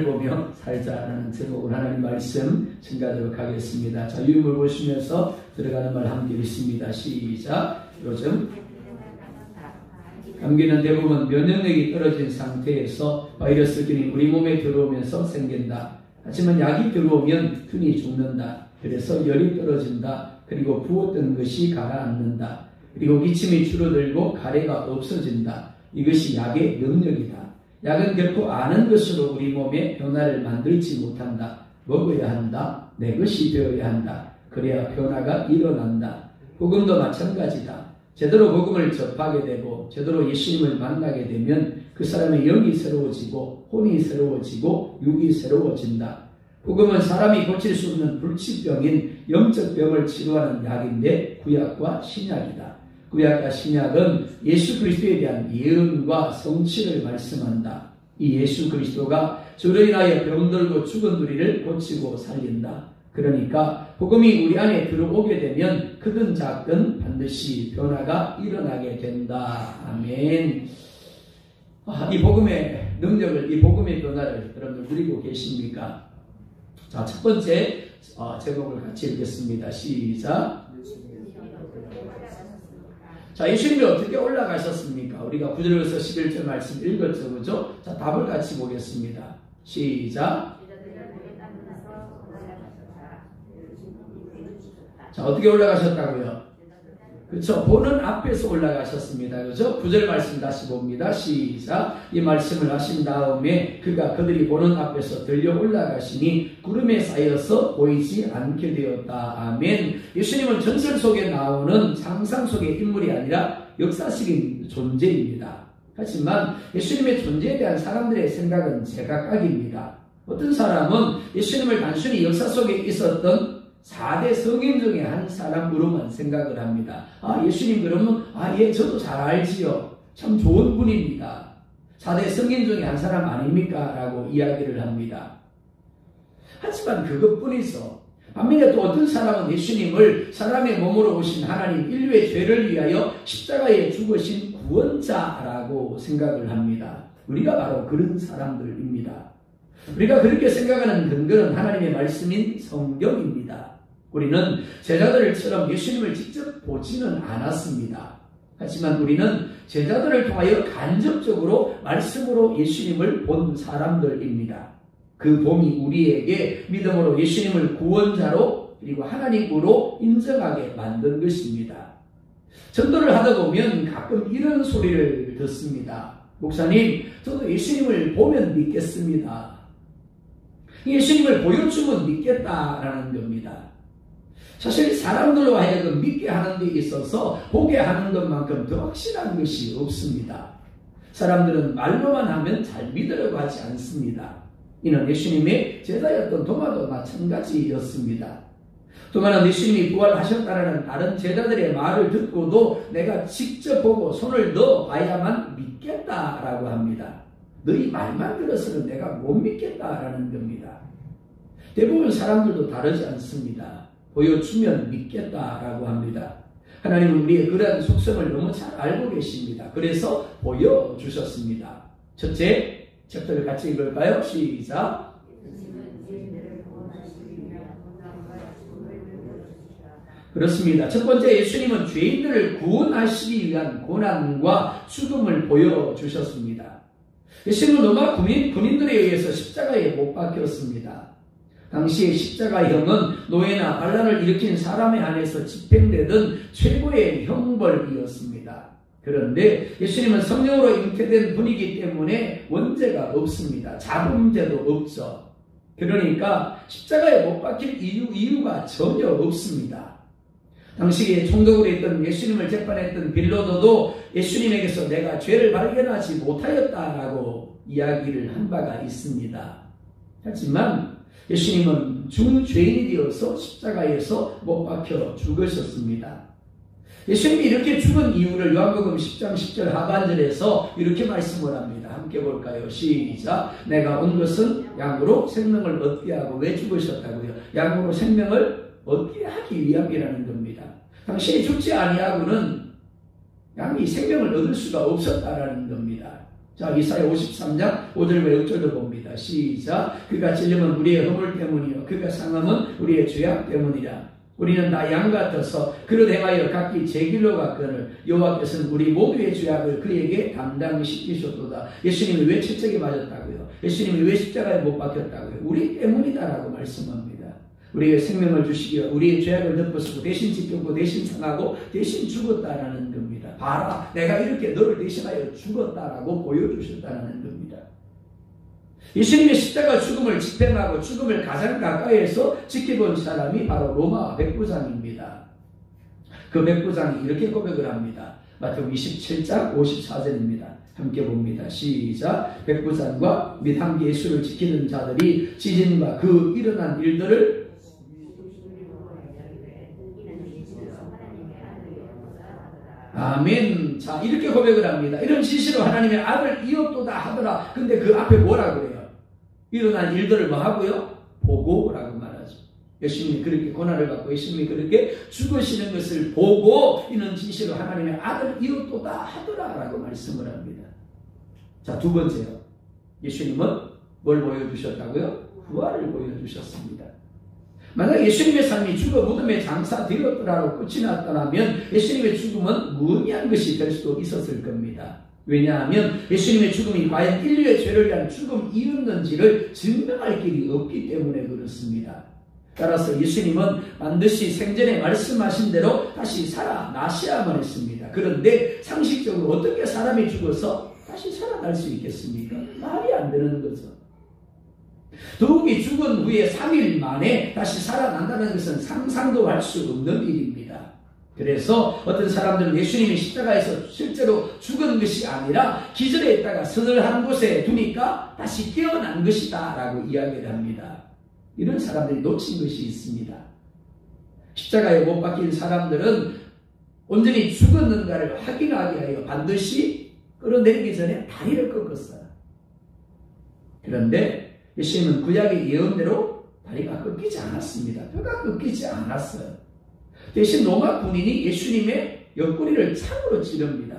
하늘을 보며 살자라는 제목으로 하나님 말씀 증가하도록 하겠습니다. 자, 유물 보시면서 들어가는 말 함께 읽습니다. 시작. 요즘 감기는 대부분 면역력이 떨어진 상태에서 바이러스균이 우리 몸에 들어오면서 생긴다. 하지만 약이 들어오면 균이 죽는다. 그래서 열이 떨어진다. 그리고 부었던 것이 가라앉는다. 그리고 기침이 줄어들고 가래가 없어진다. 이것이 약의 능력이다. 약은 결코 아는 것으로 우리 몸에 변화를 만들지 못한다. 먹어야 한다. 내 것이 되어야 한다. 그래야 변화가 일어난다. 복음도 마찬가지다. 제대로 복음을 접하게 되고 제대로 예수님을 만나게 되면 그 사람의 영이 새로워지고 혼이 새로워지고 육이 새로워진다. 복음은 사람이 고칠 수 없는 불치병인 영적 병을 치료하는 약인데 구약과 신약이다. 구약과 신약은 예수 그리스도에 대한 예언과 성취를 말씀한다. 이 예수 그리스도가 저로 인하여 병들고 죽은 우리를 고치고 살린다. 그러니까 복음이 우리 안에 들어오게 되면 크든 작든 반드시 변화가 일어나게 된다. 아멘. 이 복음의 능력을, 이 복음의 변화를 여러분들 누리고 계십니까? 자, 첫 번째 제목을 같이 읽겠습니다. 시작. 자, 예수님이 어떻게 올라가셨습니까? 우리가 9절에서 11절 말씀 읽었죠, 그죠? 자, 답을 같이 보겠습니다. 시작. 자, 어떻게 올라가셨다고요? 그렇죠? 보는 앞에서 올라가셨습니다. 그렇죠? 9절 말씀 다시 봅니다. 시작. 이 말씀을 하신 다음에 그가 그들이 보는 앞에서 들려 올라가시니 구름에 쌓여서 보이지 않게 되었다. 아멘. 예수님은 전설 속에 나오는 상상 속의 인물이 아니라 역사적인 존재입니다. 하지만 예수님의 존재에 대한 사람들의 생각은 제각각입니다. 어떤 사람은 예수님을 단순히 역사 속에 있었던 4대 성인 중에 한 사람으로만 생각을 합니다. 예수님 그러면 예, 저도 잘 알지요. 참 좋은 분입니다. 4대 성인 중에 한 사람 아닙니까? 라고 이야기를 합니다. 하지만 그것뿐이죠. 반면에 또 어떤 사람은 예수님을 사람의 몸으로 오신 하나님 인류의 죄를 위하여 십자가에 죽으신 구원자라고 생각을 합니다. 우리가 바로 그런 사람들입니다. 우리가 그렇게 생각하는 근거는 하나님의 말씀인 성경입니다. 우리는 제자들처럼 예수님을 직접 보지는 않았습니다. 하지만 우리는 제자들을 통하여 간접적으로 말씀으로 예수님을 본 사람들입니다. 그 봄이 우리에게 믿음으로 예수님을 구원자로 그리고 하나님으로 인정하게 만든 것입니다. 전도를 하다 보면 가끔 이런 소리를 듣습니다. 목사님, 저도 예수님을 보면 믿겠습니다. 예수님을 보여주면 믿겠다라는 겁니다. 사실 사람들로 하여금 믿게 하는 데 있어서 보게 하는 것만큼 더 확실한 것이 없습니다. 사람들은 말로만 하면 잘 믿으려고 하지 않습니다. 이는 예수님의 제자였던 도마도 마찬가지였습니다. 도마는 예수님이 부활하셨다는 다른 제자들의 말을 듣고도 내가 직접 보고 손을 넣어 봐야만 믿겠다라고 합니다. 너희 말만 들어서는 내가 못 믿겠다라는 겁니다. 대부분 사람들도 다르지 않습니다. 보여주면 믿겠다라고 합니다. 하나님은 우리의 그러한 속성을 너무 잘 알고 계십니다. 그래서 보여주셨습니다. 첫째, 챕터를 같이 읽을까요? 시작. 그렇습니다. 첫 번째, 예수님은 죄인들을 구원하시기 위한 고난과 죽음을 보여주셨습니다. 예수님은 로마 군인들에 의해서 십자가에 못 박혔습니다. 당시의 십자가형은 노예나 반란을 일으킨 사람에 한해서 집행되던 최고의 형벌이었습니다. 그런데 예수님은 성령으로 잉태된 분이기 때문에 원죄가 없습니다. 자범죄도 없죠. 그러니까 십자가에 못 박힐 이유가 전혀 없습니다. 당시에 총독으로 있던 예수님을 재판했던 빌라도도 예수님에게서 내가 죄를 발견하지 못하였다라고 이야기를 한 바가 있습니다. 하지만 예수님은 중죄인이 되어서 십자가에서 못 박혀 죽으셨습니다. 예수님이 이렇게 죽은 이유를 요한복음 10장 10절 하반절에서 이렇게 말씀을 합니다. 함께 볼까요? 시작. 내가 온 것은 양으로 생명을 얻게 하고. 왜 죽으셨다고요? 양으로 생명을 얻게 하기 위함이라는 겁니다. 당신이 죽지 아니하고는 양이 생명을 얻을 수가 없었다라는 겁니다. 자, 이사야 53장 5절과 6절도 봅니다. 시작. 그가 찔림은 우리의 허물 때문이요 그가 상함은 우리의 죄악 때문이라. 우리는 다 양 같아서 그로 행하여 각기 제 길로 갔거늘 여호와께서는 우리 모두의 죄악을 그에게 담당시키셨도다. 예수님이 왜 채찍에 맞았다고요? 예수님이 왜 십자가에 못 박혔다고요? 우리 때문이다라고 말씀합니다. 우리에게 생명을 주시기에 우리의 죄악을 덮으시고 대신 지켰고 대신 상하고 대신 죽었다라는 겁니다. 봐라, 내가 이렇게 너를 대신하여 죽었다라고 보여주셨다라는 겁니다. 예수님의 십자가 죽음을 집행하고 죽음을 가장 가까이에서 지켜본 사람이 바로 로마 백부장입니다. 그 백부장이 이렇게 고백을 합니다. 마태복음 27장 54절입니다. 함께 봅니다. 시작. 백부장과 및 함께 예수를 지키는 자들이 지진과 그 일어난 일들을 아멘. 자, 이렇게 고백을 합니다. 이런 지시로 하나님의 아들 이었도다 하더라. 근데 그 앞에 뭐라 그래요? 일어난 일들을 뭐 하고요? 보고라고 말하죠. 예수님이 그렇게 고난을 받고 예수님이 그렇게 죽으시는 것을 보고 이는 지시로 하나님의 아들 이었도다 하더라라고 말씀을 합니다. 자, 두 번째요. 예수님은 뭘 보여주셨다고요? 부활을 보여주셨습니다. 만약 예수님의 삶이 죽어 무덤에 장사되었더라도 끝이 났더라면 예수님의 죽음은 무의미한 것이 될 수도 있었을 겁니다. 왜냐하면 예수님의 죽음이 과연 인류의 죄를 위한 죽음이었는지를 증명할 길이 없기 때문에 그렇습니다. 따라서 예수님은 반드시 생전에 말씀하신 대로 다시 살아나셔야만 했습니다. 그런데 상식적으로 어떻게 사람이 죽어서 다시 살아날 수 있겠습니까? 말이 안 되는 거죠. 더욱이 죽은 후에 3일 만에 다시 살아난다는 것은 상상도 할 수 없는 일입니다. 그래서 어떤 사람들은 예수님이 십자가에서 실제로 죽은 것이 아니라 기절해 있다가 서늘한 곳에 두니까 다시 깨어난 것이다 라고 이야기를 합니다. 이런 사람들이 놓친 것이 있습니다. 십자가에 못 박힌 사람들은 온전히 죽었는가를 확인하기 위하여 반드시 끌어내리기 전에 다리를 꺾었어요. 그런데 예수님은 구약의 예언대로 다리가 꺾이지 않았습니다. 뼈가 꺾이지 않았어요. 대신 로마 군인이 예수님의 옆구리를 창으로 찌릅니다.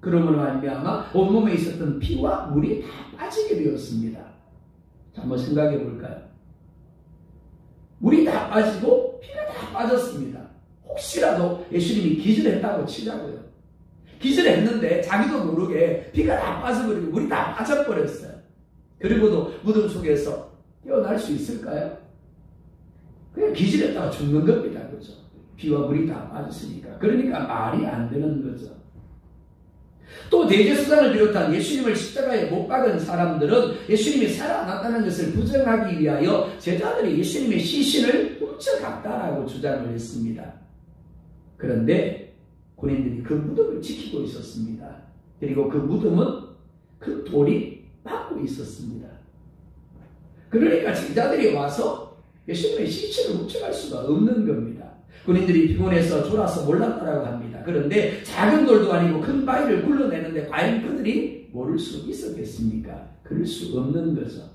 그러므로 말미암아 온몸에 있었던 피와 물이 다 빠지게 되었습니다. 자, 한번 생각해 볼까요? 물이 다 빠지고 피가 다 빠졌습니다. 혹시라도 예수님이 기절했다고 치자고요. 기절했는데 자기도 모르게 피가 다 빠져버리고 물이 다 빠져버렸어요. 그리고도 무덤 속에서 깨어날 수 있을까요? 그냥 기절했다가 죽는 겁니다. 그죠? 피와 물이 다 빠졌으니까. 그러니까 말이 안 되는 거죠. 또 대제사장을 비롯한 예수님을 십자가에 못 박은 사람들은 예수님이 살아났다는 것을 부정하기 위하여 제자들이 예수님의 시신을 훔쳐갔다라고 주장을 했습니다. 그런데 군인들이 그 무덤을 지키고 있었습니다. 그리고 그 무덤은 그 돌이 막고 있었습니다. 그러니까 제자들이 와서 예수님의 시체를 훔쳐갈 수가 없는 겁니다. 군인들이 피곤해서 졸아서 몰랐다라고 합니다. 그런데 작은 돌도 아니고 큰 바위를 굴러내는데 과연 그들이 모를 수 있었겠습니까? 그럴 수 없는 거죠.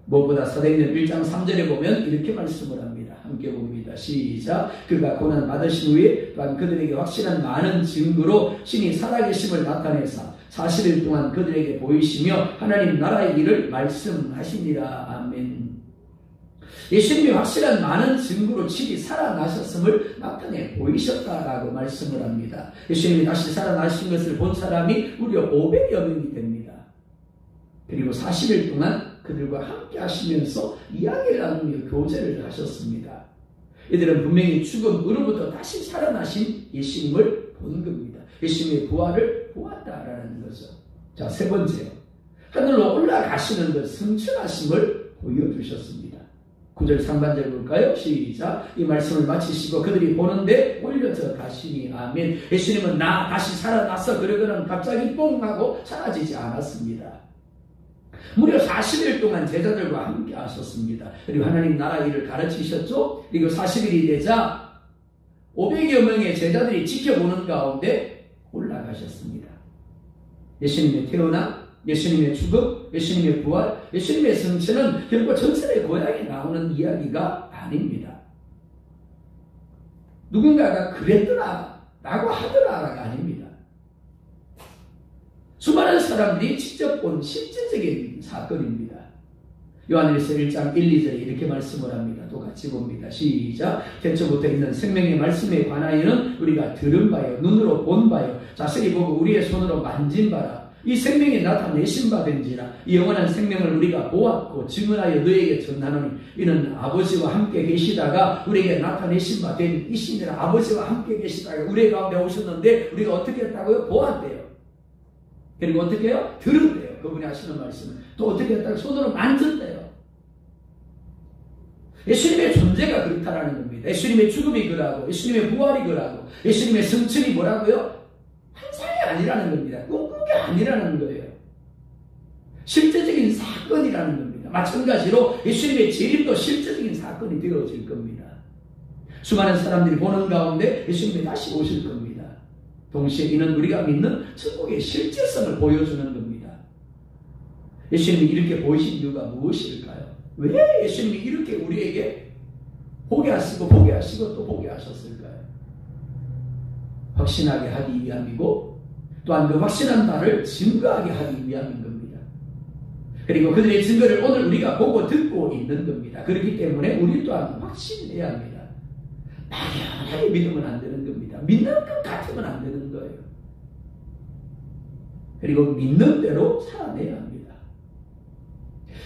무엇보다 사도행전 1장 3절에 보면 이렇게 말씀을 합니다. 함께 봅니다. 시작. 그가 고난 받으신 후에 또한 그들에게 확실한 많은 증거로 신이 살아계심을 나타내사 40일 동안 그들에게 보이시며 하나님 나라의 일을 말씀하시니라. 아멘. 예수님이 확실한 많은 증거로 친히 살아나셨음을 나타내 보이셨다라고 말씀을 합니다. 예수님이 다시 살아나신 것을 본 사람이 무려 500여 명이 됩니다. 그리고 40일 동안 그들과 함께 하시면서 이야기를 나누며 교제를 하셨습니다. 이들은 분명히 죽음으로부터 다시 살아나신 예수님을 본 겁니다. 예수님의 부활을 보았다라는 거죠. 자, 세 번째요. 하늘로 올라가시는 것 승천하심을 보여주셨습니다. 9절 상반절 볼까요? 시작. 이 말씀을 마치시고 그들이 보는데 올려져 가시니. 아멘. 예수님은 나 다시 살아났어 그러고는 갑자기 뽕 하고 사라지지 않았습니다. 무려 40일 동안 제자들과 함께 하셨습니다. 그리고 하나님 나라 일을 가르치셨죠. 그리고 40일이 되자 500여 명의 제자들이 지켜보는 가운데 올라가셨습니다. 예수님의 태어남, 예수님의 죽음, 예수님의 부활, 예수님의 승천은 결코 전설의 고향에 나오는 이야기가 아닙니다. 누군가가 그랬더라 라고 하더라가 아닙니다. 수많은 사람들이 직접 본 실제적인 사건입니다. 요한일서 1장 1, 2절에 이렇게 말씀을 합니다. 똑같이 봅니다. 시작. 태초부터 있는 생명의 말씀에 관하여는 우리가 들은 바요, 눈으로 본 바요, 자세히 보고 우리의 손으로 만진 바라. 이 생명이 나타내신 바 된지라. 이 영원한 생명을 우리가 보았고 증언하여 너에게 전하노니 이는 아버지와 함께 계시다가 우리에게 나타내신 바 된 이신이라. 아버지와 함께 계시다가 우리 가운데 오셨는데 우리가 어떻게 했다고요? 보았대요. 그리고 어떻게 해요? 들었대요. 그분이 하시는 말씀은. 또 어떻게 했다고? 손으로 만졌대요. 예수님의 존재가 그렇다라는 겁니다. 예수님의 죽음이 그러하고 예수님의 부활이 그러하고 예수님의 승천이 뭐라고요? 환상이 아니라는 겁니다. 꿈꾼 게 아니라는 거예요. 실제적인 사건이라는 겁니다. 마찬가지로 예수님의 재림도 실제적인 사건이 되어질 겁니다. 수많은 사람들이 보는 가운데 예수님이 다시 오실 겁니다. 동시에 이는 우리가 믿는 천국의 실제성을 보여주는 겁니다. 예수님이 이렇게 보이신 이유가 무엇일까요? 왜 예수님이 이렇게 우리에게 보게 하시고 또 보게 하셨을까요? 확신하게 하기 위함이고 또한 그 확신한 바를 증거하게 하기 위함인 겁니다. 그리고 그들의 증거를 오늘 우리가 보고 듣고 있는 겁니다. 그렇기 때문에 우리 또한 확신해야 합니다. 막연하게 믿으면 안 되는 겁니다. 믿는 것 같으면 안 되는 거예요. 그리고 믿는 대로 살아내야 합니다.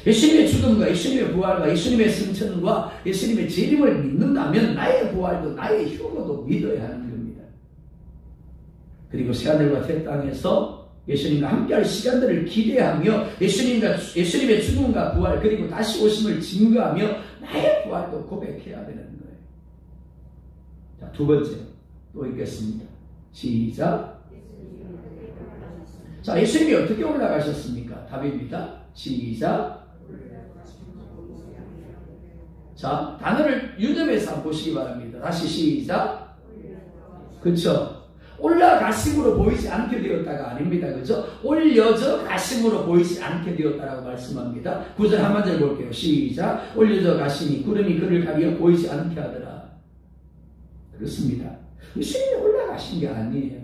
예수님의 죽음과 예수님의 부활과 예수님의 승천과 예수님의 재림을 믿는다면 나의 부활도 나의 휴거도 믿어야 하는 겁니다. 그리고 새하늘과 새 땅에서 예수님과 함께할 시간들을 기대하며 예수님의 죽음과 부활 그리고 다시 오심을 증거하며 나의 부활도 고백해야 되는 거예요. 자, 두 번째 또 읽겠습니다. 시작. 자, 예수님이 어떻게 올라가셨습니까? 답입니다. 시작. 자, 단어를 유념해서 한번 보시기 바랍니다. 다시 시작. 그쵸? 올라가심으로 보이지 않게 되었다가 아닙니다. 그죠? 올려져 가심으로 보이지 않게 되었다라고 말씀합니다. 9절 한마디를 볼게요. 시작. 올려져 가심이 구름이 그를 가리어 보이지 않게 하더라. 그렇습니다. 예수님이 올라가신 게 아니에요.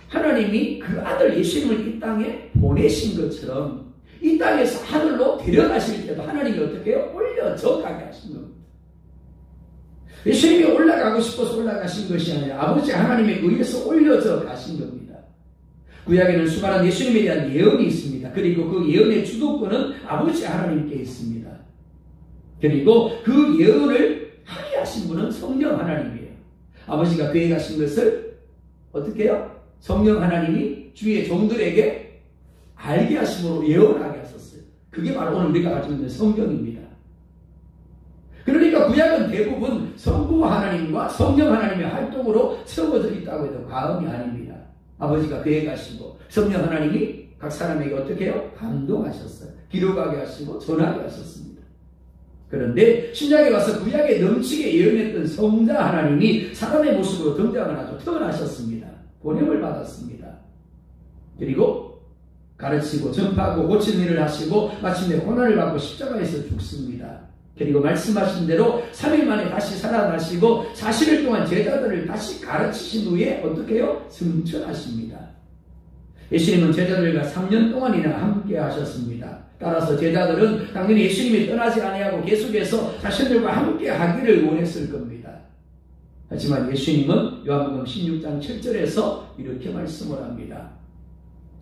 하나님이 그 아들 예수님을 이 땅에 보내신 것처럼 이 땅에서 하늘로 데려가실 때도 하나님이 어떻게 해요? 올려져 가게 하신 겁니다. 예수님이 올라가고 싶어서 올라가신 것이 아니라 아버지 하나님에 의해서 올려져 가신 겁니다. 구약에는 수많은 예수님에 대한 예언이 있습니다. 그리고 그 예언의 주도권은 아버지 하나님께 있습니다. 그리고 그 예언을 하게 하신 분은 성령 하나님이에요. 아버지가 계획하신 것을 어떻게 해요? 성령 하나님이 주의 종들에게 알게 하심으로 예언하게 하셨어요. 그게 바로 오늘 우리가 가지고 있는 성경입니다. 그러니까 구약은 대부분 성부 하나님과 성령 하나님의 활동으로 채워져 있다고 해도 과언이 아닙니다. 아버지가 계획하시고 성령 하나님이 각 사람에게 어떻게 해요? 감동하셨어요. 기록하게 하시고 전하게 하셨습니다. 그런데 신약에 와서 구약에 넘치게 예언했던 성자 하나님이 사람의 모습으로 등장을 하죠. 태어나셨습니다. 보냄을 받았습니다. 그리고 가르치고 전파하고 고치는 일을 하시고 마침내 고난을 받고 십자가에서 죽습니다. 그리고 말씀하신 대로 3일 만에 다시 살아나시고 40일 동안 제자들을 다시 가르치신 후에 어떻게 해요? 승천하십니다. 예수님은 제자들과 3년 동안이나 함께 하셨습니다. 따라서 제자들은 당연히 예수님이 떠나지 아니하고 계속해서 자신들과 함께 하기를 원했을 겁니다. 하지만 예수님은 요한복음 16장 7절에서 이렇게 말씀을 합니다.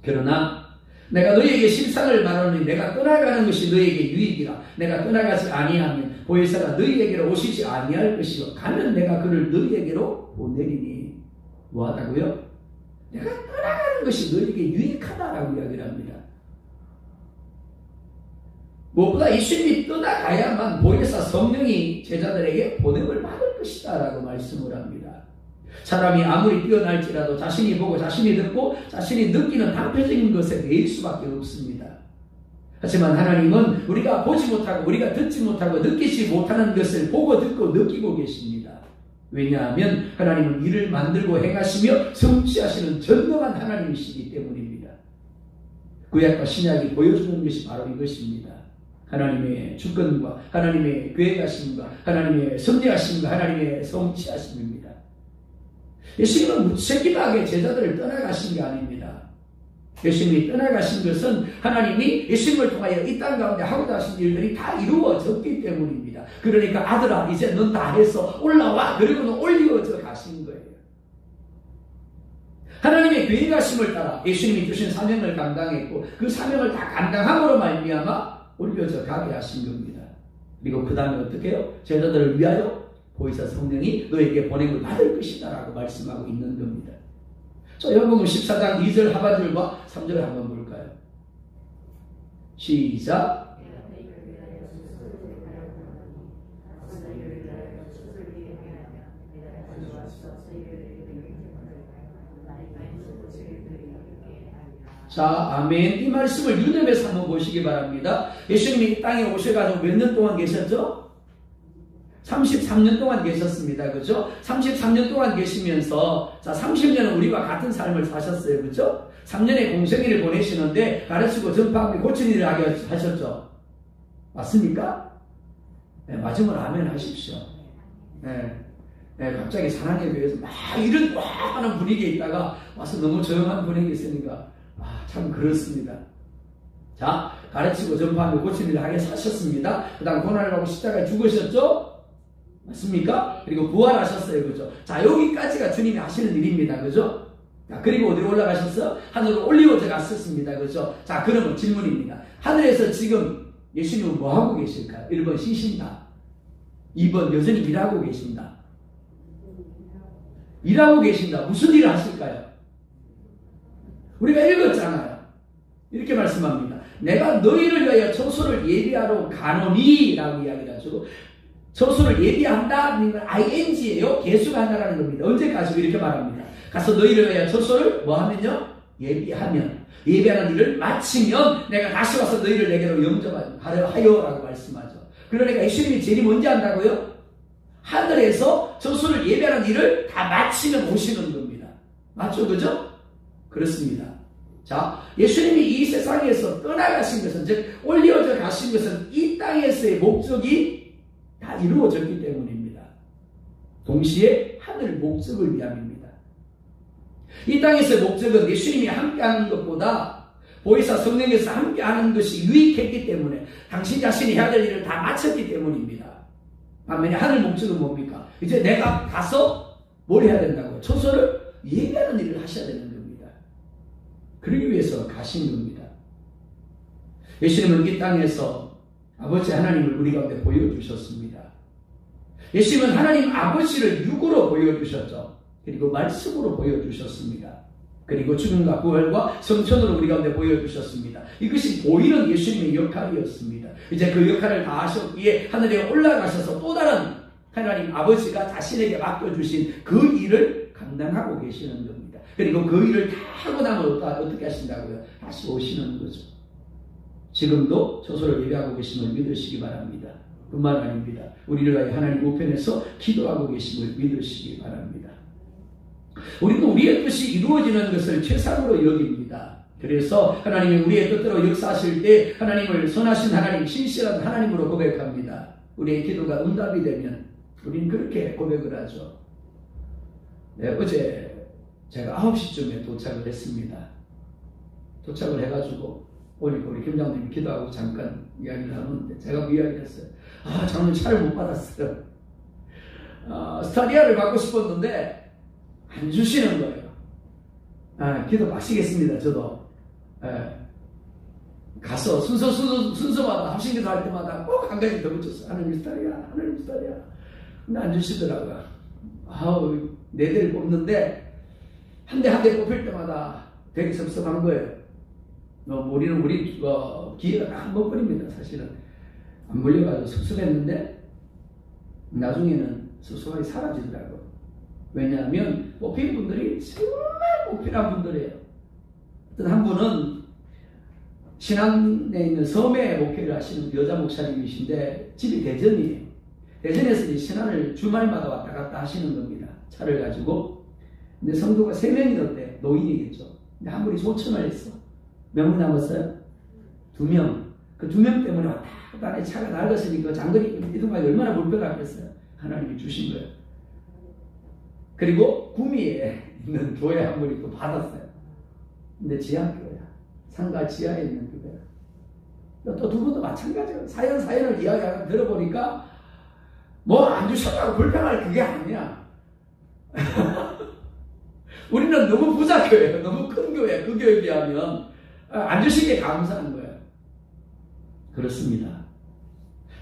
그러나 내가 너희에게 실상을 말하노니 내가 떠나가는 것이 너희에게 유익이라. 내가 떠나가지 아니하면 보혜사가 너희에게로 오시지 아니할 것이요 가면 내가 그를 너희에게로 보내리니. 뭐하다고요? 내가 떠나가는 것이 너희에게 유익하다라고 이야기를 합니다. 무엇보다 예수님이 떠나가야만 보혜사 성령이 제자들에게 보냄을 받을 것이다 라고 말씀을 합니다. 사람이 아무리 뛰어날지라도 자신이 보고 자신이 듣고 자신이 느끼는 단편적인 것에 매일 수밖에 없습니다. 하지만 하나님은 우리가 보지 못하고 우리가 듣지 못하고 느끼지 못하는 것을 보고 듣고 느끼고 계십니다. 왜냐하면 하나님은 이를 만들고 행하시며 성취하시는 전능한 하나님이시기 때문입니다. 구약과 신약이 보여주는 것이 바로 이것입니다. 하나님의 주권과 하나님의 계획하심과 하나님의 섭리하심과 하나님의 성취하심입니다. 예수님은 무책임하게 제자들을 떠나가신 게 아닙니다. 예수님이 떠나가신 것은 하나님이 예수님을 통하여 이 땅 가운데 하고자 하신 일들이 다 이루어졌기 때문입니다. 그러니까 아들아 이제 넌 다 해서 올라와. 그리고는 올려져 가신 거예요. 하나님의 계획하심을 따라 예수님이 주신 사명을 감당했고 그 사명을 다 감당함으로 말미암아 올려져 가게 하신 겁니다. 그리고 그 다음에 어떻게 해요? 제자들을 위하여 보혜사 성령이 너에게 보냄을 받을 것이다 라고 말씀하고 있는 겁니다. 자, 요한복음 14장 2절 하반절과 3절을 한번 볼까요? 시작. 자, 아멘. 이 말씀을 유념해서 한번 보시기 바랍니다. 예수님이 이 땅에 오셔가지고 몇 년 동안 계셨죠? 33년 동안 계셨습니다. 그죠? 33년 동안 계시면서, 자, 30년은 우리와 같은 삶을 사셨어요. 그죠? 3년의 공생일을 보내시는데, 가르치고 전파하고 고친 일을 하게 하셨죠? 맞습니까? 네, 맞으면 아멘 하십시오. 네. 네, 갑자기 사랑에 대해서 막 이런 와 하는 분위기에 있다가 와서 너무 조용한 분위기 있으니까, 참 그렇습니다. 자, 가르치고 전파하며 고친 일을 하게 사셨습니다. 그 다음 고난을 하고 십자가에 죽으셨죠? 맞습니까? 그리고 부활하셨어요. 그죠? 자, 여기까지가 주님이 하시는 일입니다. 그죠? 자, 그리고 어디로 올라가셨어? 하늘로 올리워져 갔었습니다. 그죠? 자, 그러면 질문입니다. 하늘에서 지금 예수님은 뭐 하고 계실까요? 1번 쉬신다. 2번 여전히 일하고 계신다. 일하고 계신다. 무슨 일을 하실까요? 우리가 읽었잖아요. 이렇게 말씀합니다. 내가 너희를 위하여 처소를 예비하러 가노니 라고 이야기를 하시고 처소를 예비한다 하는 건 ing예요. 계수가 한다라는 겁니다. 언제까지 이렇게 말합니다. 가서 너희를 위하여 처소를 뭐 하면요? 예비하면 예비하는 일을 마치면 내가 다시 와서 너희를 내게로 영접하여 라고 말씀하죠. 그러니까 예수님이 제일 먼저 한다고요? 하늘에서 처소를 예비하는 일을 다 마치면 오시는 겁니다. 맞죠? 그죠? 그렇습니다. 자, 예수님이 이 세상에서 떠나가신 것은, 즉 올려져 가신 것은 이 땅에서의 목적이 다 이루어졌기 때문입니다. 동시에 하늘 목적을 위함입니다. 이 땅에서의 목적은 예수님이 함께하는 것보다 보혜사 성령께서 함께하는 것이 유익했기 때문에 당신 자신이 해야 될 일을 다 마쳤기 때문입니다. 아멘. 하늘 목적은 뭡니까? 이제 내가 가서 뭘 해야 된다고요? 처소를 예비하는 일을 하셔야 되는 겁니다. 그러기 위해서 가신 겁니다. 예수님은 이 땅에서 아버지 하나님을 우리 가운데 보여주셨습니다. 예수님은 하나님 아버지를 육으로 보여주셨죠. 그리고 말씀으로 보여주셨습니다. 그리고 죽음과 부활과 성천으로 우리 가운데 보여주셨습니다. 이것이 보이는 예수님의 역할이었습니다. 이제 그 역할을 다 하셨기에 하늘에 올라가셔서 또 다른 하나님 아버지가 자신에게 맡겨주신 그 일을 감당하고 계시는 겁니다. 그리고 그 일을 다 하고 나면 어떻게 하신다고요? 다시 오시는 거죠. 지금도 처소를 예배하고 계심을 믿으시기 바랍니다. 뿐만 아닙니다. 우리를 위하여 하나님 우편에서 기도하고 계심을 믿으시기 바랍니다. 우리도 우리의 뜻이 이루어지는 것을 최상으로 여깁니다. 그래서 하나님이 우리의 뜻대로 역사하실 때 하나님을 선하신 하나님, 신실한 하나님으로 고백합니다. 우리의 기도가 응답이 되면 우리는 그렇게 고백을 하죠. 네, 어제 제가 9시쯤에 도착을 했습니다. 도착을 해가지고 오니까 우리 김장님이 기도하고 잠깐 이야기를 하는데 제가 그 이야기를 했어요. 저는 차를 못 받았어요. 스타디아를 받고 싶었는데 안 주시는 거예요. 기도 마치겠습니다. 저도 가서 순서마다 합심기도 할 때마다 꼭 한 가지 더 붙였어요. 하나님 스타디아, 하나님 스타디아. 근데 안 주시더라고요. 네 대를 뽑는데 한 대 한 대 뽑힐 때마다 되게 섭섭한 거예요. 우리 기회가 딱 한 번뿐입니다. 사실은 안 몰려가지고 섭섭했는데 나중에는 섭섭하게 사라지더라고요. 왜냐하면 뽑힌 분들이 정말 뽑힌한 분들이에요. 어떤 한 분은 신안에 있는 섬에 목회를 하시는 여자 목사님이신데 집이 대전이에요. 대전에서 이제 신안을 주말마다 왔다 갔다 하시는 겁니다. 차를 가지고. 근데 성도가 3명이 었대. 노인이겠죠. 근데 한 분이 소천을 했어. 몇 명 남았어요? 2명. 그 2명 때문에 왔다 갔다 하는 차가 낡았으니까 장거리 이동하기 얼마나 불편하겠어요. 하나님이 주신 거예요. 그리고 구미에 있는 교회 한 분이 또 받았어요. 근데 지하교회야. 상가 지하에 있는 교회야. 또 두 분도 마찬가지예요. 사연을 이야기 들어보니까 뭐 안 주셨다고 불평할 그게 아니야. 우리는 너무 부자 교회예요. 너무 큰 교회야. 그 교회에 비하면 안 주시기에 감사한 거예요. 그렇습니다.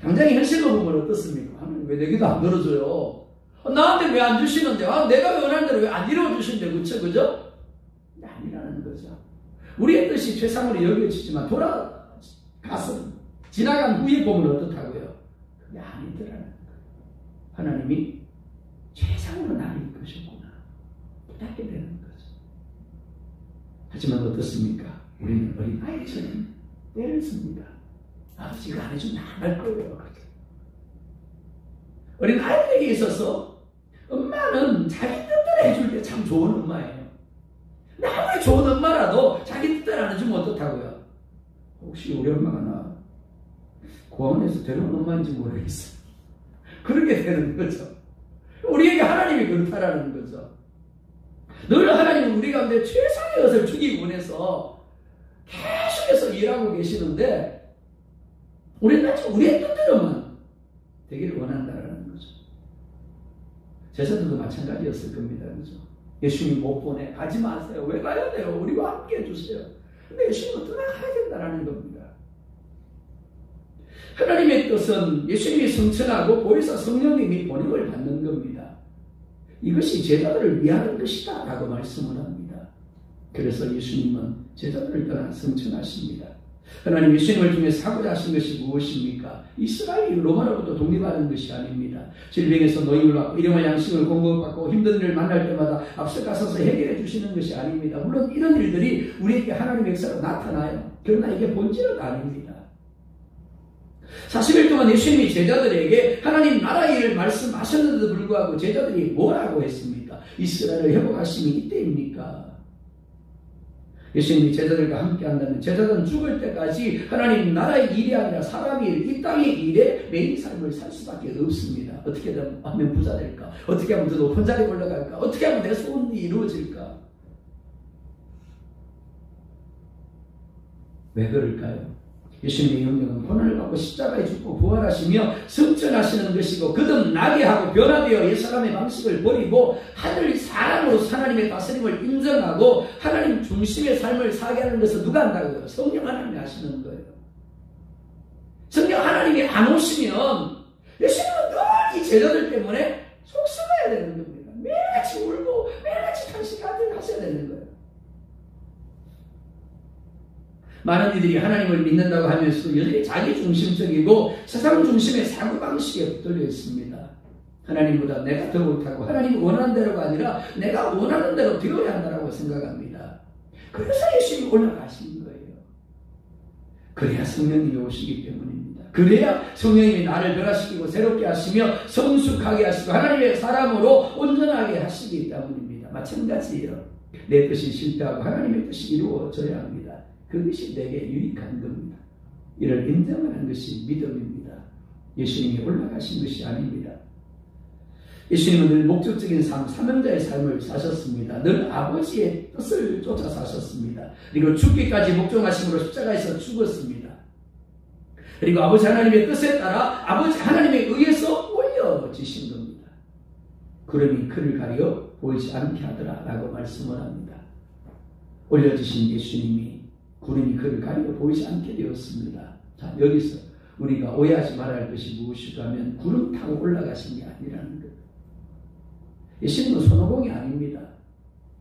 당장 현실로 보면 어떻습니까? 하나님 왜 내게도 안 들어줘요? 나한테 왜 안 주시는데? 내가 원하는 대로 왜 안 이루어주시는데? 그죠? 아니라는 거죠. 우리의 뜻이 최상으로 여겨지지만 돌아가서 지나간 후에 보면 어떻다고요? 그게 아니더라는 거예요. 하나님이 최상으로 나를 이끄셨구나. 깨닫게 되는 거죠. 하지만 어떻습니까? 우리는 어린아이처럼 때를 씁니다. 아버지가 안 해주면 안 할 거예요. 어린아이들에게 있어서 엄마는 자기 뜻대로 해줄 때 참 좋은 엄마예요. 근데 아무리 좋은 엄마라도 자기 뜻대로 안 해주면 어떻다고요? 혹시 우리 엄마가 나 고아원에서 데려온 엄마인지 모르겠어. 그렇게 되는 거죠. 우리에게 하나님이 그렇다라는 거죠. 늘 하나님은 우리 가운데 최상의 것을 주기 원해서 계속해서 일하고 계시는데 우리는 아직 우리의 뜻대로만 되기를 원한다라는 거죠. 제자들도 마찬가지였을 겁니다. 그죠? 예수님 못 보내. 가지 마세요. 왜 가야 돼요? 우리와 함께 해주세요. 근데 예수님은 떠나가야 된다라는 겁니다. 하나님의 뜻은 예수님이 성천하고 보혜사 성령님이 보냄을 받는 겁니다. 이것이 제자들을 위하는 것이다 라고 말씀을 합니다. 그래서 예수님은 제자들을 떠나 성천하십니다. 하나님 예수님을 통해서 하고자 하신 것이 무엇입니까? 이스라엘이 로마로부터 독립하는 것이 아닙니다. 질병에서 노임을 받고 일용할 양식을 공급받고 힘든 일을 만날 때마다 앞서 가서서 해결해 주시는 것이 아닙니다. 물론 이런 일들이 우리에게 하나님의 역사로 나타나요. 그러나 이게 본질은 아닙니다. 40일 동안 예수님이 제자들에게 하나님 나라 일을 말씀하셨는데도 불구하고 제자들이 뭐라고 했습니까? 이스라엘을 회복하심이 이때입니까? 예수님이 제자들과 함께 한다면 제자들은 죽을 때까지 하나님 나라의 일이 아니라 사람의 일, 이 땅의 일에 매일 삶을 살 수밖에 없습니다. 어떻게 하면 부자 될까? 어떻게 하면 더 높은 자리에 올라갈까? 어떻게 하면 내 소원이 이루어질까? 왜 그럴까요? 예수님의 영광은 고난을 받고 십자가에 죽고 부활하시며 승천하시는 것이고 거듭나게 하고 변화되어 옛사람의 방식을 버리고 하늘 사람으로 하나님의 다스림을 인정하고 하나님 중심의 삶을 살게 하는 것을 누가 한다고요? 성령 하나님이 하시는 거예요. 성령 하나님이 안 오시면 예수님은 늘 이 제자들 때문에 속상해야 되는 겁니다. 매일같이 울고 매일같이 탄식하셔야 되는 거예요. 많은 이들이 하나님을 믿는다고 하면서도 여전히 자기중심적이고 세상 중심의 사고방식에 붙들려 있습니다. 하나님보다 내가 더 옳다고 하나님이 원하는 대로가 아니라 내가 원하는 대로 되어야 한다고 생각합니다. 그래서 예수님이 올라가신 거예요. 그래야 성령님이 오시기 때문입니다. 그래야 성령님이 나를 변화시키고 새롭게 하시며 성숙하게 하시고 하나님의 사람으로 온전하게 하시기 때문입니다. 마찬가지예요. 내 뜻이 실패하고 하나님의 뜻이 이루어져야 합니다. 그것이 내게 유익한 겁니다. 이를 인정하는 것이 믿음입니다. 예수님이 올라가신 것이 아닙니다. 예수님은 늘 목적적인 삶, 사명자의 삶을 사셨습니다. 늘 아버지의 뜻을 쫓아 사셨습니다. 그리고 죽기까지 목적하심으로 십자가에서 죽었습니다. 그리고 아버지 하나님의 뜻에 따라 아버지 하나님에 의해서 올려지신 겁니다. 구름이 그를 가려 보이지 않게 하더라 라고 말씀을 합니다. 올려지신 예수님이 구름이 그를 가려 보이지 않게 되었습니다. 자, 여기서 우리가 오해하지 말아야 할 것이 무엇이까 하면 구름 타고 올라가신 게 아니라는 것. 예수님은 손오공이 아닙니다.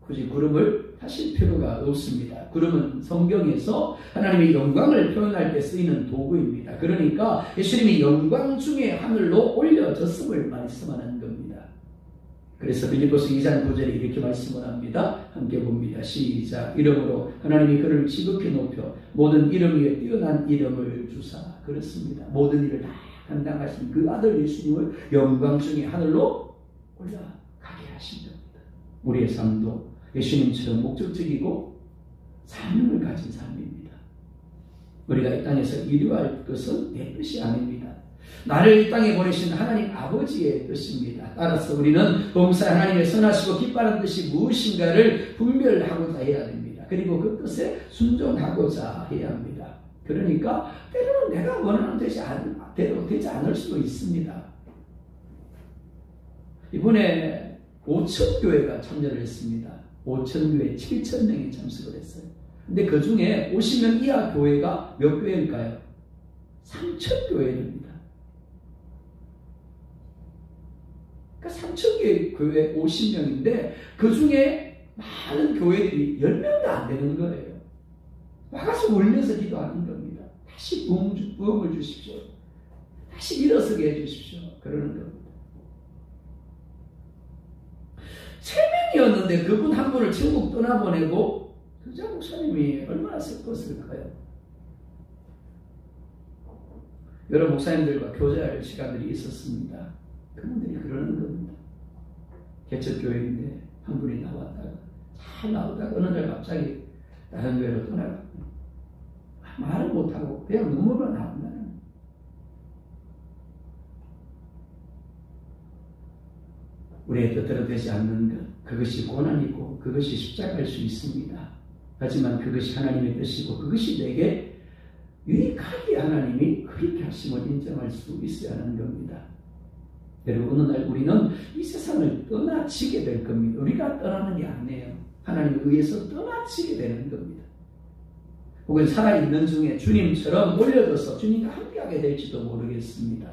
굳이 구름을 타실 필요가 없습니다. 구름은 성경에서 하나님의 영광을 표현할 때 쓰이는 도구입니다. 그러니까 예수님이 영광 중에 하늘로 올려졌음을 말씀하는 겁니다. 그래서 빌립보서 2장 9절에 이렇게 말씀을 합니다. 함께 봅니다. 시작. 이름으로 하나님이 그를 지극히 높여 모든 이름 위에 뛰어난 이름을 주사. 그렇습니다. 모든 일을 다 감당하신 그 아들 예수님을 영광 중에 하늘로 올라가게 하신 겁니다. 우리의 삶도 예수님처럼 목적적이고 사명을 가진 삶입니다. 우리가 이 땅에서 이루어할 것은 내 뜻이 아닙니다. 나를 이 땅에 보내신 하나님 아버지의 뜻입니다. 따라서 우리는 범사에 하나님의 선하시고 기뻐하는 뜻이 무엇인가를 분별하고자 해야 됩니다. 그리고 그 뜻에 순종하고자 해야 합니다. 그러니까 때로는 내가 원하는 대로 되지 않을 수도 있습니다. 이번에 5,000교회가 참여를 했습니다. 5,000교회 7,000명이 참석을 했어요. 근데 그 중에 50명 이하 교회가 몇 교회일까요? 3,000교회입니다. 그러니까 3,000개 교회 50명인데 그 중에 많은 교회들이 10명도 안 되는 거예요. 와가서 울면서 기도하는 겁니다. 다시 부흥을 주십시오. 다시 일어서게 해주십시오. 그러는 겁니다. 3명이었는데 그분 한 분을 천국 떠나보내고 그자 목사님이 얼마나 슬펐을까요? 여러 목사님들과 교제할 시간들이 있었습니다. 그분들이 그러는 겁니다. 개척교회인데 한 분이 나왔다가 잘 나오다가 어느 날 갑자기 다른 교회로 떠나가 말을 못하고 그냥 눈물만 나온다는 우리의 뜻대로 되지 않는 것, 그것이 고난이고 그것이 십자가일 수 있습니다. 하지만 그것이 하나님의 뜻이고 그것이 내게 유익하게 하나님이 그렇게 하심을 인정할 수 있어야 하는 겁니다. 여러분, 어느 날 우리는 이 세상을 떠나치게 될 겁니다. 우리가 떠나는 게 아니에요. 하나님에 의해서 떠나치게 되는 겁니다. 혹은 살아있는 중에 주님처럼 몰려져서 주님과 함께하게 될지도 모르겠습니다.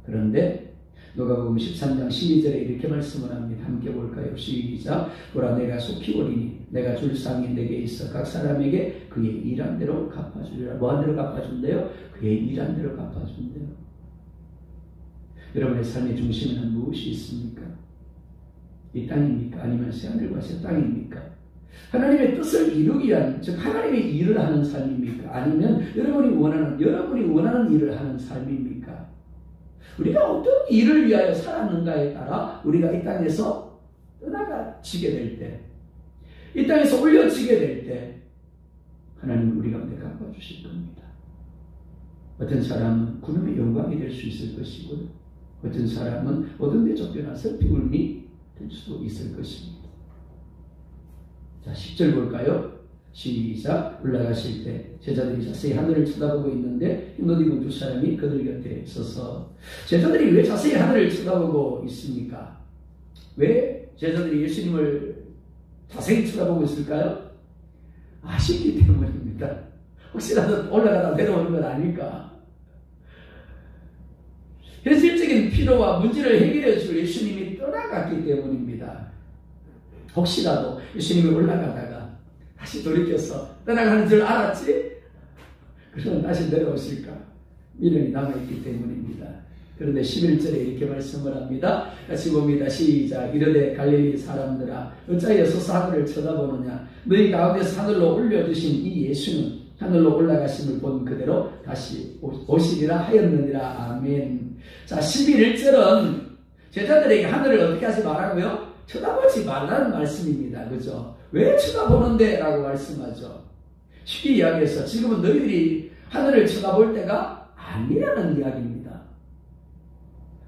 그런데 누가복음 13장 12절에 이렇게 말씀을 합니다. 함께 볼까요? 시작. 보라, 내가 속히 오리니 내가 줄 상이 내게 있어 각 사람에게 그의 일한 대로 갚아주리라. 뭐한 대로 갚아준대요? 그의 일한 대로 갚아준대요. 여러분의 삶의 중심에는 무엇이 있습니까? 이 땅입니까? 아니면 새하늘과 새 땅입니까? 하나님의 뜻을 이루기 위한, 즉 하나님의 일을 하는 삶입니까? 아니면 여러분이 원하는 일을 하는 삶입니까? 우리가 어떤 일을 위하여 살았는가에 따라 우리가 이 땅에서 떠나가지게 될 때, 이 땅에서 올려지게 될 때 하나님은 우리 가운데 갚아주실 겁니다. 어떤 사람은 구름의 영광이 될 수 있을 것이고 어떤 사람은 어떤 데 쫓겨나 슬피 울음이 될 수도 있을 것입니다. 자, 10절 볼까요? 시작. 올라가실 때 제자들이 자세히 하늘을 쳐다보고 있는데 흰옷 입은 두 사람이 그들 곁에 서서, 제자들이 왜 자세히 하늘을 쳐다보고 있습니까? 왜 제자들이 예수님을 자세히 쳐다보고 있을까요? 아시기 때문입니다. 혹시라도 올라가다 내려오는 건 아닐까? 현실적인 필요와 문제를 해결해 줄 예수님이 떠나갔기 때문입니다. 혹시라도 예수님이 올라가다가 다시 돌이켜서 떠나가는 줄 알았지? 그러면 다시 내려오실까? 미련이 남아있기 때문입니다. 그런데 11절에 이렇게 말씀을 합니다. 같이 봅니다. 시작. 이르되 갈릴리 사람들아, 어찌하여 서서 하늘을 쳐다보느냐? 너희 가운데서 하늘로 올려주신 이 예수는 하늘로 올라가심을 본 그대로 다시 오시리라 하였느니라. 아멘. 자, 11절은 제자들에게 하늘을 어떻게 하지 말라고요? 쳐다보지 말라는 말씀입니다. 그죠? 왜 쳐다보는데? 라고 말씀하죠. 쉽게 이야기해서 지금은 너희들이 하늘을 쳐다볼 때가 아니라는 이야기입니다.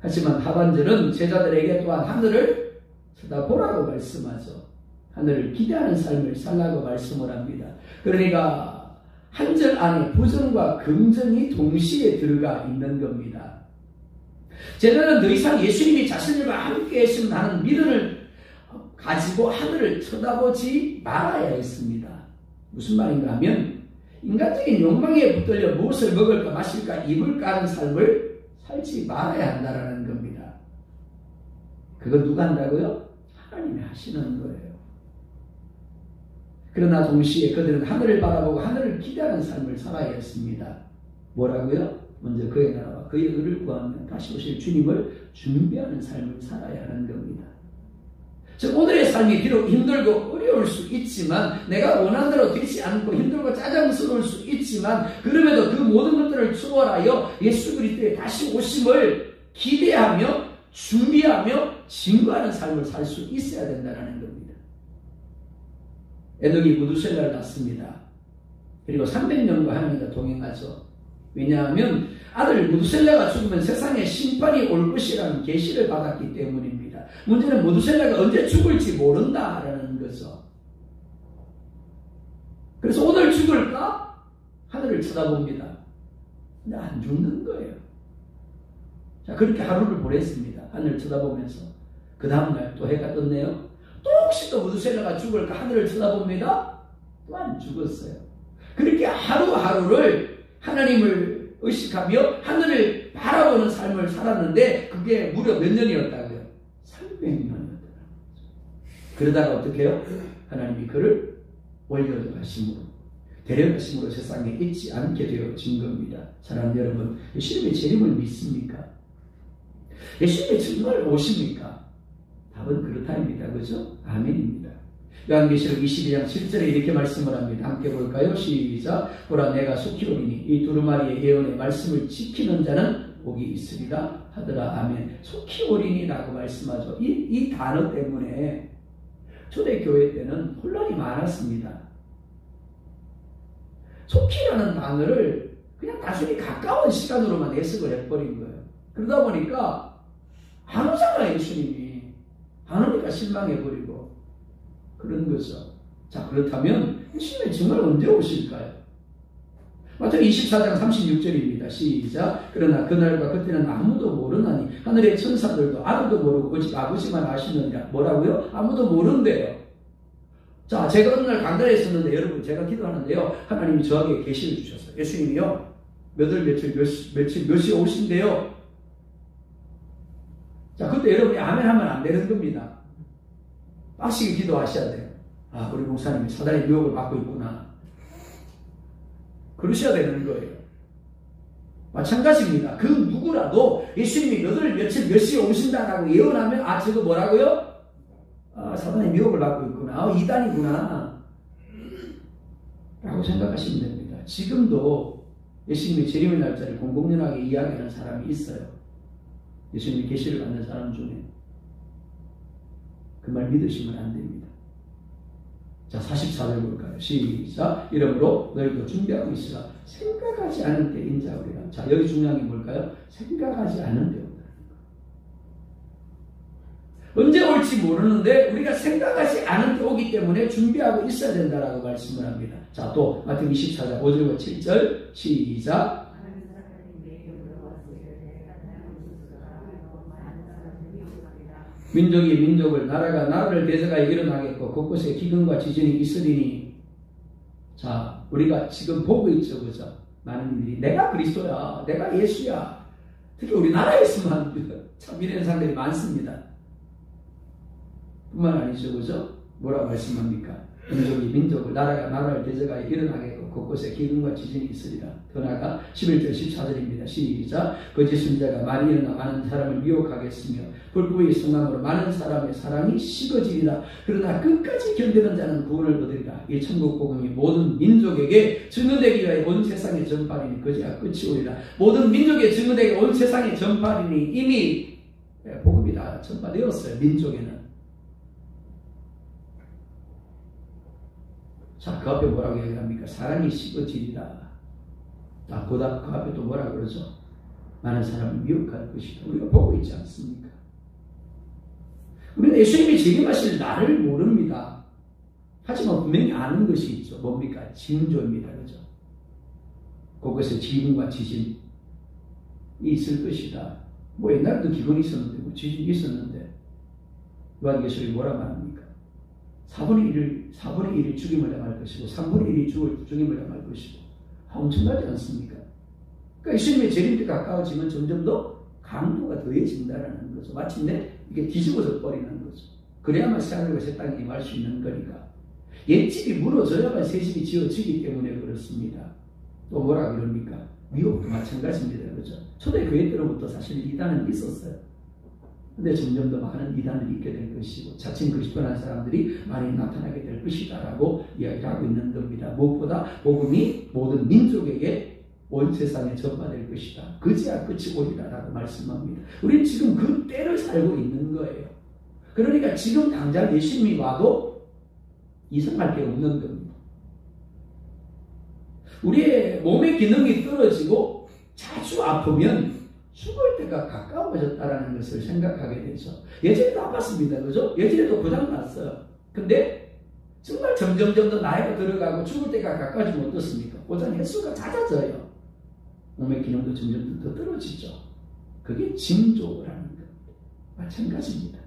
하지만 하반절은 제자들에게 또한 하늘을 쳐다보라고 말씀하죠. 하늘을 기대하는 삶을 살라고 말씀을 합니다. 그러니까 한 절 안에 부정과 긍정이 동시에 들어가 있는 겁니다. 제자는 더 이상 예수님이 자신들과 함께 하시면 하는 믿음을 가지고 하늘을 쳐다보지 말아야 했습니다. 무슨 말인가 하면 인간적인 욕망에 붙들려 무엇을 먹을까 마실까 입을까 하는 삶을 살지 말아야 한다는 겁니다. 그거 누가 한다고요? 하나님이 하시는 거예요. 그러나 동시에 그들은 하늘을 바라보고 하늘을 기대하는 삶을 살아야 했습니다. 뭐라고요? 먼저 그의 나라와 그의 의를 구하며 다시 오실 주님을 준비하는 삶을 살아야 하는 겁니다. 즉 오늘의 삶이 비록 힘들고 어려울 수 있지만, 내가 원하는 대로 되지 않고 힘들고 짜증스러울 수 있지만, 그럼에도 그 모든 것들을 초월하여 예수 그리스도의 다시 오심을 기대하며 준비하며 증거하는 삶을 살 수 있어야 된다는 겁니다. 에녹이 무두셀라를 낳습니다. 그리고 300년과 하나님과 동행하죠. 왜냐하면 아들 무두셀라가 죽으면 세상에 심판이 올 것이라는 계시를 받았기 때문입니다. 문제는 무두셀라가 언제 죽을지 모른다라는 거죠. 그래서 오늘 죽을까? 하늘을 쳐다봅니다. 근데 안 죽는 거예요. 자, 그렇게 하루를 보냈습니다. 하늘을 쳐다보면서. 그 다음날 또 해가 떴네요. 또 혹시 또 무두셀라가 죽을까? 하늘을 쳐다봅니다. 또 안 죽었어요. 그렇게 하루하루를 하나님을 의식하며 하늘을 바라보는 삶을 살았는데 그게 무려 몇 년이었다고요? 300년이었다는 거죠. 그러다가 어떻게 해요? 하나님이 그를 올려가심으로 데려가심으로 세상에 있지 않게 되어진 겁니다. 사랑하는 여러분, 예수님의 재림을 믿습니까? 예수님의 정말 오십니까? 답은 그렇다입니다. 그죠? 아멘입니다. 요한계시록 22장 7절에 이렇게 말씀을 합니다. 함께 볼까요? 시작. 보라 내가 속히 오리니 이 두루마리의 예언의 말씀을 지키는 자는 복이 있으리라 하더라. 아멘. 속히 오리니 라고 말씀하죠. 이 단어 때문에 초대교회 때는 혼란이 많았습니다. 속히라는 단어를 그냥 단순히 가까운 시간으로만 해석을 해버린 거예요. 그러다 보니까 안 오잖아요. 예수님이. 안 오니까 실망해버리고 그런 거죠. 자, 그렇다면 예수님이 정말 언제 오실까요? 마태복음 24장 36절입니다. 시작. 그러나 그날과 그때는 아무도 모르나니 하늘의 천사들도 아무도 모르고 오직 아버지만 아시느니라. 뭐라고요? 아무도 모른대요. 자, 제가 어느 날 강단에 있었는데 여러분 제가 기도하는데요. 하나님이 저에게 계시를 주셨어요. 예수님이요. 몇 시에 오신대요. 자, 그때 여러분이 아멘 하면 안 되는 겁니다. 빡시게 기도하셔야 돼요. 아, 우리 목사님이 사단의 유혹을 받고 있구나. 그러셔야 되는 거예요. 마찬가지입니다. 그 누구라도 예수님이 몇 시에 오신다라고 예언하면 아, 저거 뭐라고요? 아, 사단의 미혹을 받고 있구나. 아, 이단이구나. 라고 생각하시면 됩니다. 지금도 예수님의 재림의 날짜를 공공연하게 이야기하는 사람이 있어요. 예수님이 계시를 받는 사람 중에. 그 말 믿으시면 안 됩니다. 자, 44절 볼까요? 시작. 이러므로 너희도 준비하고 있으라. 생각하지 않은 때 인자오리라. 자, 여기 중요한 게 뭘까요? 생각하지 않은 때 온다는 거. 언제 올지 모르는데 우리가 생각하지 않은 때 오기 때문에 준비하고 있어야 된다라고 말씀을 합니다. 자, 또 마태복음 24장 5절과 7절 시작. 민족이 민족을, 나라가 나라를 대적하여 일어나겠고 곳곳에 기근과 지진이 있으리니. 자, 우리가 지금 보고 있죠, 그죠? 많은 이들이 내가 그리스도야, 내가 예수야. 특히 우리나라에서만 참 이런 사람들이 많습니다. 뿐만 아니죠, 그죠? 뭐라고 말씀합니까? 민족이 민족을, 나라가 나라를 대적하여 일어나겠고 곳곳에 기근과 지진이 있으리라. 더 나아가 11절 14절입니다. 시작. 거짓 선지자가 많이 일어나 많은 사람을 미혹하겠으며 불법의 성함으로 많은 사람의 사랑이 식어지리라. 그러나 끝까지 견디는 자는 구원을 얻으리라. 이 천국 복음이 모든 민족에게 증거되기 위하여 온 세상에 전파리니 그제야 끝이 오리라. 모든 민족에 증거되게 온 세상에 전파리니 이미 복음이 다 전파되었어요. 민족에는. 자, 그 앞에 뭐라고 얘기합니까? 사랑이 식어지리라. 자, 그 앞에 또 뭐라 그러죠? 많은 사람을 미혹할 것이다. 우리가 보고 있지 않습니까? 우리는 예수님이 재림하실 날을 모릅니다. 하지만 분명히 아는 것이 있죠. 뭡니까? 징조입니다. 그죠? 그것에 지진과 지진이 있을 것이다. 뭐 옛날에도 기근이 있었는데, 뭐 지진이 있었는데, 요한계시록이 뭐라 말합니까? 4분의 1이 죽임을 당할 것이고 3분의 1이 죽임을 당할 것이고 엄청나지 않습니까? 그러니까 예수님의 재림 때 가까워지면 점점 더 강도가 더해진다는 거죠. 마침내 이게 뒤집어져 버리는 거죠. 그래야만 새하늘과 새 땅에 임할 수 있는 거니까. 옛집이 무너져야만 새 집이 지어지기 때문에 그렇습니다. 또 뭐라 그럽니까? 미혹도 마찬가지입니다. 그렇죠? 초대교회 때로부터 사실 이단은 있었어요. 근데 점점 더 많은 이단들이 있게 될 것이고 자칭 그리스도라는 사람들이 많이 나타나게 될 것이다 라고 이야기를 하고 있는 겁니다. 무엇보다 복음이 모든 민족에게 온 세상에 전파될 것이다. 그제야 끝이 오리라 라고 말씀합니다. 우리는 지금 그 때를 살고 있는 거예요. 그러니까 지금 당장 예수님이 와도 이상할 게 없는 겁니다. 우리의 몸의 기능이 떨어지고 자주 아프면 죽을 때가 가까워졌다라는 것을 생각하게 되죠. 예전에도 아팠습니다. 그죠? 예전에도 고장났어요. 근데 정말 점점 더 나이가 들어가고 죽을 때가 가까워지면 어떻습니까? 고장 횟수가 잦아져요. 몸의 기능도 점점 더 떨어지죠. 그게 징조라는 것. 마찬가지입니다.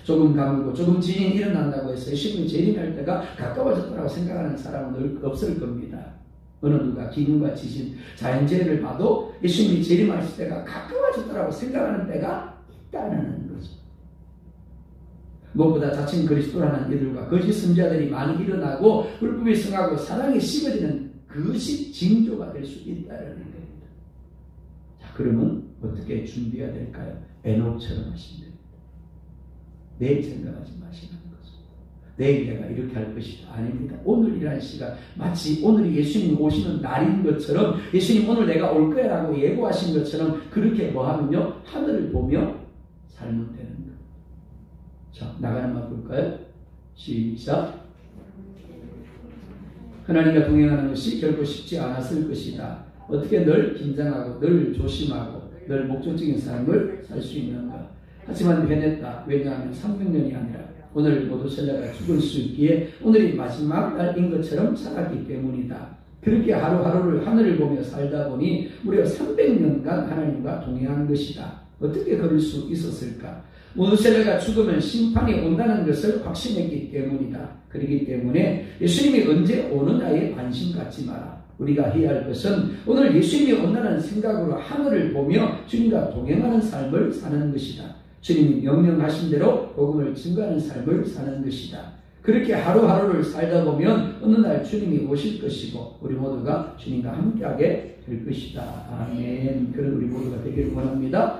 조금 가물고 조금 지진이 일어난다고 해서 예수님이 재림할 때가 가까워졌다고 생각하는 사람은 없을 겁니다. 어느 누가 기근과 지진, 자연재해를 봐도 예수님이 재림하실 때가 가까워졌다고 생각하는 때가 있다는 거죠. 무엇보다 자칭 그리스도라는 이들과 거짓 선지자들이 많이 일어나고 불법이 성하고 사랑이 식어지는 그것이 징조가 될 수 있다는 겁니다. 자, 그러면 어떻게 준비해야 될까요? 에녹처럼 하시면 됩니다. 내일 생각하지 마시라는 거죠. 내일 내가 이렇게 할 것이다. 아닙니다. 오늘이라는 시간, 마치 오늘이 예수님 오시는 날인 것처럼, 예수님 오늘 내가 올 거야 라고 예고하신 것처럼 그렇게 뭐 하면요? 하늘을 보며 살면 되는 거예요. 자, 나가는 말 볼까요? 시작. 하나님과 동행하는 것이 결코 쉽지 않았을 것이다. 어떻게 늘 긴장하고 늘 조심하고 늘 목적적인 삶을 살 수 있는가? 하지만 해냈다. 왜냐하면 300년이 아니라 오늘 모두 셀라가 죽을 수 있기에 오늘이 마지막 날인 것처럼 살았기 때문이다. 그렇게 하루하루를 하늘을 보며 살다 보니 무려 300년간 하나님과 동행한 것이다. 어떻게 그럴 수 있었을까? 모두셀라가 죽으면 심판이 온다는 것을 확신했기 때문이다. 그렇기 때문에 예수님이 언제 오느냐에 관심 갖지 마라. 우리가 해야 할 것은 오늘 예수님이 온다는 생각으로 하늘을 보며 주님과 동행하는 삶을 사는 것이다. 주님이 명령하신 대로 복음을 증거하는 삶을 사는 것이다. 그렇게 하루하루를 살다 보면 어느 날 주님이 오실 것이고 우리 모두가 주님과 함께하게 될 것이다. 아멘. 그런 우리 모두가 되기를 원합니다.